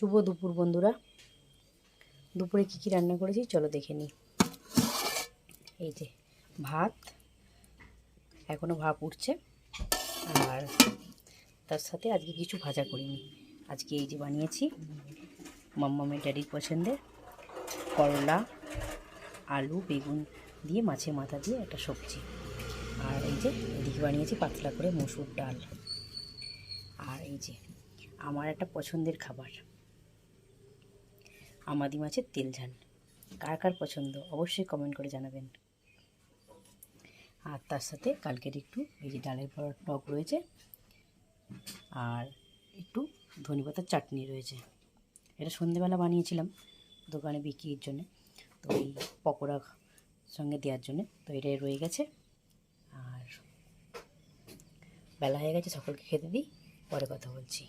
শুভ দুপুর বন্ধুরা। দুপুরে কী কী রান্না করেছি চলো দেখে নিই। এই যে ভাত, এখনও ভাপ উঠছে, আর তার সাথে আজকে কিছু ভাজা করিনি। আজকে এই যে বানিয়েছি মাম্মামের ড্যাডির পছন্দের করলা, আলু, বেগুন দিয়ে মাছের মাথা দিয়ে একটা সবজি। আর এই যে এদিকে বানিয়েছি পাতলা করে মসুর ডাল। আর এই যে আমার একটা পছন্দের খাবার আমাদি মাছের তেল ঝাল। কার কার পছন্দ অবশ্যই কমেন্ট করে জানাবেন। আর তার সাথে কালকের একটু এই যে ডালের বড়া টক রয়েছে, আর একটু ধনেপাতার চাটনি রয়েছে। এটা সন্ধেবেলা বানিয়েছিলাম দোকানে বিক্রির জন্য, তো এই পকোড়া সঙ্গে দেওয়ার জন্য। তো এটাই রয়ে গেছে, আর বেলা হয়ে গেছে, সকলকে খেতে দিই, পরে কথা বলছি।